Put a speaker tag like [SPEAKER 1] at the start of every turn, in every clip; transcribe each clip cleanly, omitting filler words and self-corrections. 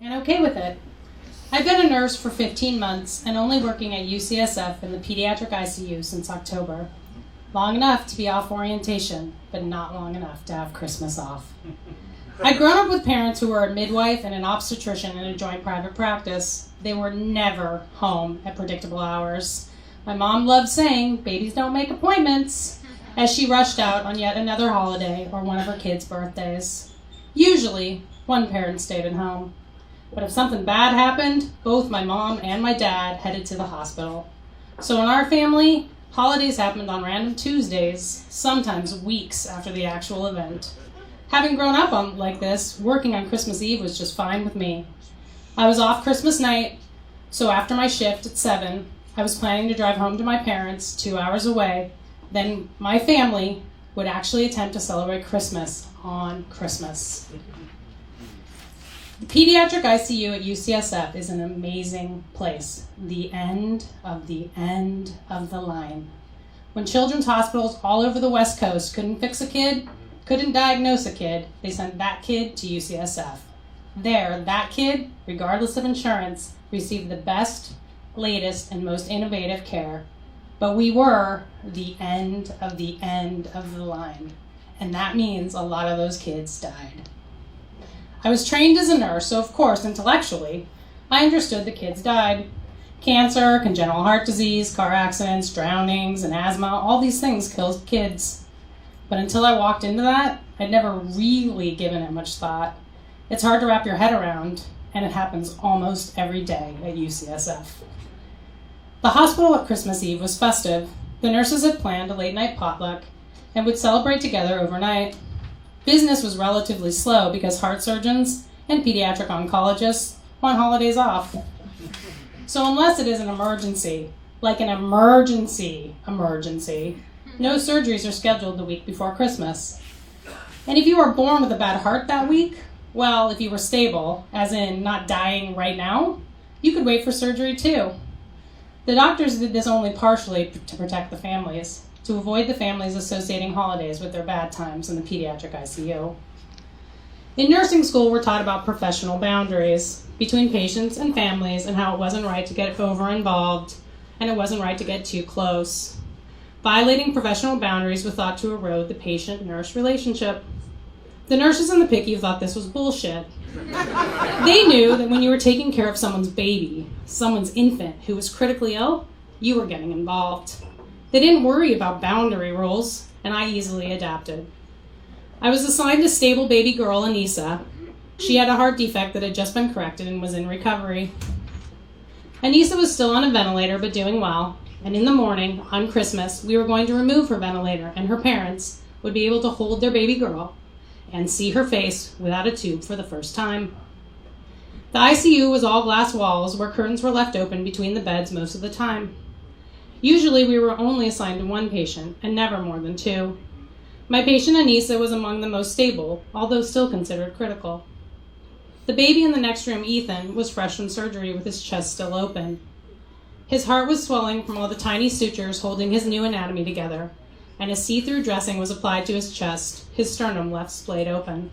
[SPEAKER 1] and okay with it. I've been a nurse for 15 months and only working at UCSF in the pediatric ICU since October. Long enough to be off orientation, but not long enough to have Christmas off. I'd grown up with parents who were a midwife and an obstetrician in a joint private practice. They were never home at predictable hours. My mom loved saying, "Babies don't make appointments," as she rushed out on yet another holiday or one of her kids' birthdays. Usually, one parent stayed at home. But if something bad happened, both my mom and my dad headed to the hospital. So in our family, holidays happened on random Tuesdays, sometimes weeks after the actual event. Having grown up like this, working on Christmas Eve was just fine with me. I was off Christmas night, so after my shift at 7, I was planning to drive home to my parents 2 hours away. Then my family would actually attempt to celebrate Christmas on Christmas. The pediatric ICU at UCSF is an amazing place. The end of the line. When children's hospitals all over the West Coast couldn't fix a kid, couldn't diagnose a kid, they sent that kid to UCSF. There, that kid, regardless of insurance, received the best, latest, and most innovative care. But we were the end of the line. And that means a lot of those kids died. I was trained as a nurse, so of course, intellectually, I understood the kids died. Cancer, congenital heart disease, car accidents, drownings, and asthma, all these things kill kids. But until I walked into that, I'd never really given it much thought. It's hard to wrap your head around, and it happens almost every day at UCSF. The hospital at Christmas Eve was festive. The nurses had planned a late-night potluck and would celebrate together overnight. Business was relatively slow because heart surgeons and pediatric oncologists want holidays off. So unless it is an emergency, like an emergency, no surgeries are scheduled the week before Christmas. And if you were born with a bad heart that week, well, if you were stable, as in not dying right now, you could wait for surgery too. The doctors did this only partially to protect the families, to avoid the families associating holidays with their bad times in the pediatric ICU. In nursing school, we're taught about professional boundaries between patients and families and how it wasn't right to get over-involved and it wasn't right to get too close. Violating professional boundaries was thought to erode the patient-nurse relationship. The nurses in the PICU thought this was bullshit. They knew that when you were taking care of someone's baby, someone's infant who was critically ill, you were getting involved. They didn't worry about boundary rules, and I easily adapted. I was assigned a stable baby girl, Anissa. She had a heart defect that had just been corrected and was in recovery. Anissa was still on a ventilator, but doing well, and in the morning, on Christmas, we were going to remove her ventilator, and her parents would be able to hold their baby girl and see her face without a tube for the first time. The ICU was all glass walls where curtains were left open between the beds most of the time. Usually we were only assigned to one patient, and never more than 2. My patient Anissa was among the most stable, although still considered critical. The baby in the next room, Ethan, was fresh from surgery with his chest still open. His heart was swelling from all the tiny sutures holding his new anatomy together, and a see-through dressing was applied to his chest, his sternum left splayed open.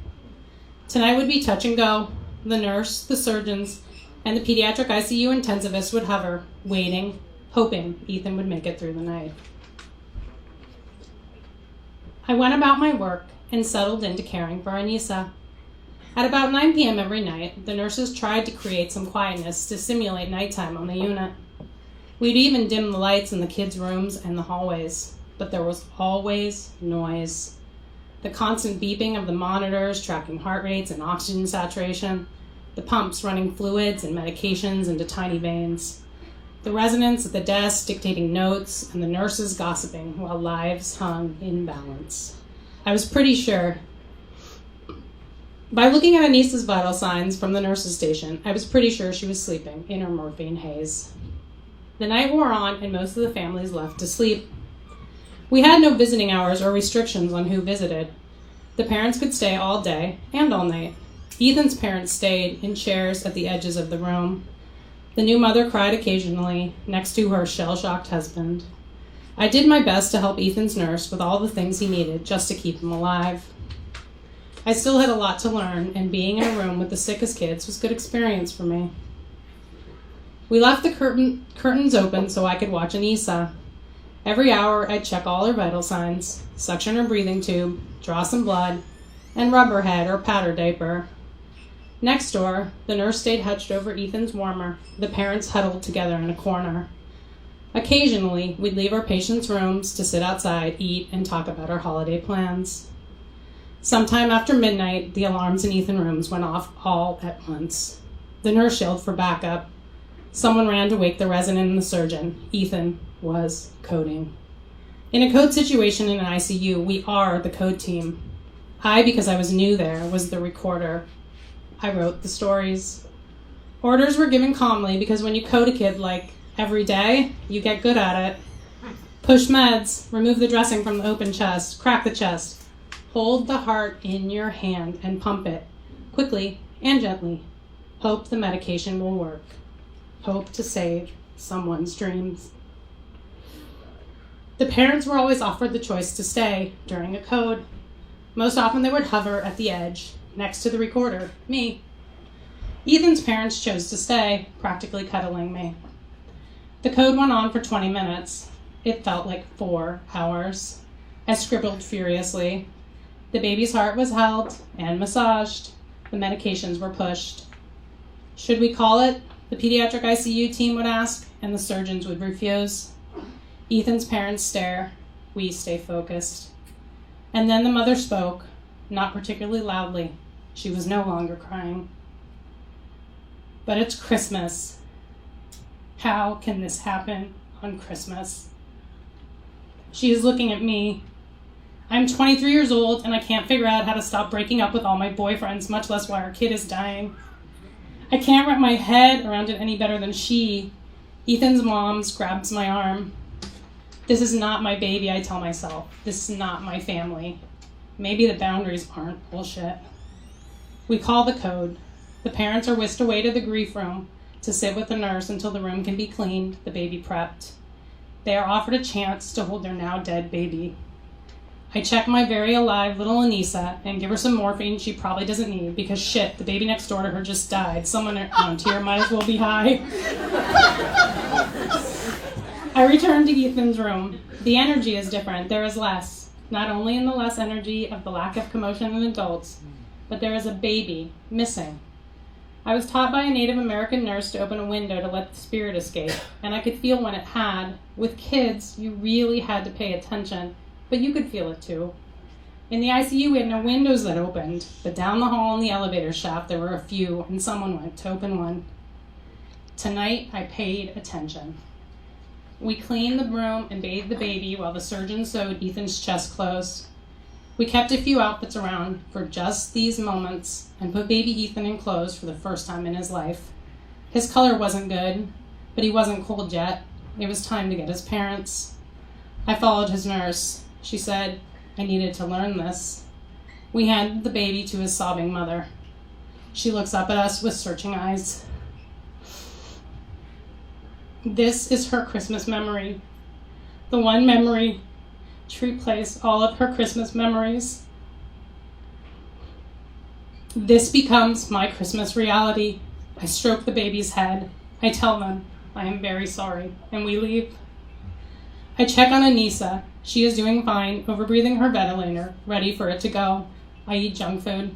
[SPEAKER 1] Tonight would be touch and go. The nurse, the surgeons, and the pediatric ICU intensivist would hover, waiting, hoping Ethan would make it through the night. I went about my work and settled into caring for Anissa. At about 9 p.m. every night, the nurses tried to create some quietness to simulate nighttime on the unit. We'd even dim the lights in the kids' rooms and the hallways, but there was always noise. The constant beeping of the monitors tracking heart rates and oxygen saturation, the pumps running fluids and medications into tiny veins, the residents at the desk dictating notes, and the nurses gossiping while lives hung in balance. I was pretty sure, by looking at Anissa's vital signs from the nurse's station, I was pretty sure she was sleeping in her morphine haze. The night wore on, and most of the families left to sleep. We had no visiting hours or restrictions on who visited. The parents could stay all day and all night. Ethan's parents stayed in chairs at the edges of the room. The new mother cried occasionally, next to her shell-shocked husband. I did my best to help Ethan's nurse with all the things he needed just to keep him alive. I still had a lot to learn, and being in a room with the sickest kids was a good experience for me. We left the curtains open so I could watch Anissa. Every hour, I'd check all her vital signs, suction her breathing tube, draw some blood, and rub her head or pat her diaper. Next door, the nurse stayed hunched over Ethan's warmer, the parents huddled together in a corner. Occasionally, we'd leave our patients' rooms to sit outside, eat, and talk about our holiday plans. Sometime after midnight, the alarms in Ethan's rooms went off all at once. The nurse yelled for backup. Someone ran to wake the resident and the surgeon. Ethan was coding. In a code situation in an ICU, we are the code team. I, because I was new there, was the recorder. I wrote the stories. Orders were given calmly because when you code a kid like every day, you get good at it. Push meds, remove the dressing from the open chest, crack the chest. Hold the heart in your hand and pump it, quickly and gently. Hope the medication will work. Hope to save someone's dreams. The parents were always offered the choice to stay during a code. Most often they would hover at the edge, next to the recorder, me. Ethan's parents chose to stay, practically cuddling me. The code went on for 20 minutes. It felt like 4 hours. I scribbled furiously. The baby's heart was held and massaged. The medications were pushed. Should we call it? The pediatric ICU team would ask, and the surgeons would refuse. Ethan's parents stare. We stay focused. And then the mother spoke, not particularly loudly. She was no longer crying. But it's Christmas. How can this happen on Christmas? She is looking at me. I'm 23 years old, and I can't figure out how to stop breaking up with all my boyfriends, much less why our kid is dying. I can't wrap my head around it any better than she. Ethan's mom grabs my arm. This is not my baby, I tell myself. This is not my family. Maybe the boundaries aren't bullshit. We call the code. The parents are whisked away to the grief room to sit with the nurse until the room can be cleaned, the baby prepped. They are offered a chance to hold their now dead baby. I check my very alive little Anissa and give her some morphine she probably doesn't need because shit, the baby next door to her just died. Someone around here might as well be high. I return to Ethan's room. The energy is different. There is less. Not only in the less energy of the lack of commotion in adults, but there is a baby missing. I was taught by a Native American nurse to open a window to let the spirit escape, and I could feel when it had. With kids, you really had to pay attention, but you could feel it too. In the ICU, we had no windows that opened, but down the hall in the elevator shaft, there were a few, and someone went to open one. Tonight, I paid attention. We cleaned the room and bathed the baby while the surgeon sewed Ethan's chest closed. We kept a few outfits around for just these moments and put baby Ethan in clothes for the first time in his life. His color wasn't good, but he wasn't cold yet. It was time to get his parents. I followed his nurse. She said I needed to learn this. We handed the baby to his sobbing mother. She looks up at us with searching eyes. This is her Christmas memory. The one memory to replace all of her Christmas memories. This becomes my Christmas reality. I stroke the baby's head. I tell them I am very sorry, and we leave. I check on Anissa. She is doing fine, overbreathing her ventilator, ready for it to go. I eat junk food.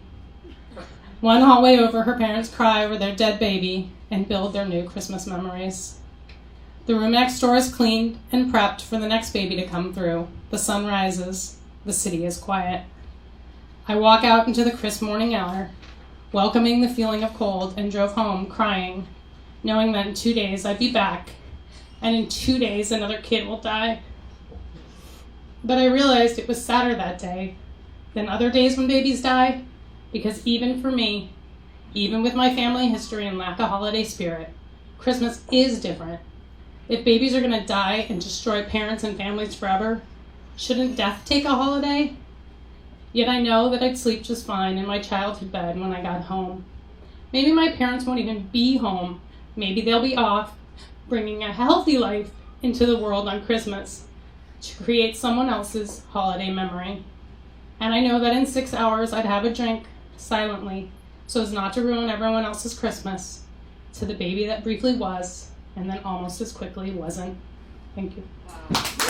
[SPEAKER 1] One hallway over, her parents cry over their dead baby and build their new Christmas memories. The room next door is cleaned and prepped for the next baby to come through. The sun rises. The city is quiet. I walk out into the crisp morning air, welcoming the feeling of cold, and drove home crying, knowing that in 2 days I'd be back, and in 2 days another kid will die. But I realized it was sadder that day than other days when babies die, because even for me, even with my family history and lack of holiday spirit, Christmas is different. If babies are going to die and destroy parents and families forever, shouldn't death take a holiday? Yet I know that I'd sleep just fine in my childhood bed when I got home. Maybe my parents won't even be home. Maybe they'll be off, bringing a healthy life into the world on Christmas to create someone else's holiday memory. And I know that in 6 hours I'd have a drink silently so as not to ruin everyone else's Christmas to the baby that briefly was and then almost as quickly wasn't. Thank you.
[SPEAKER 2] Wow.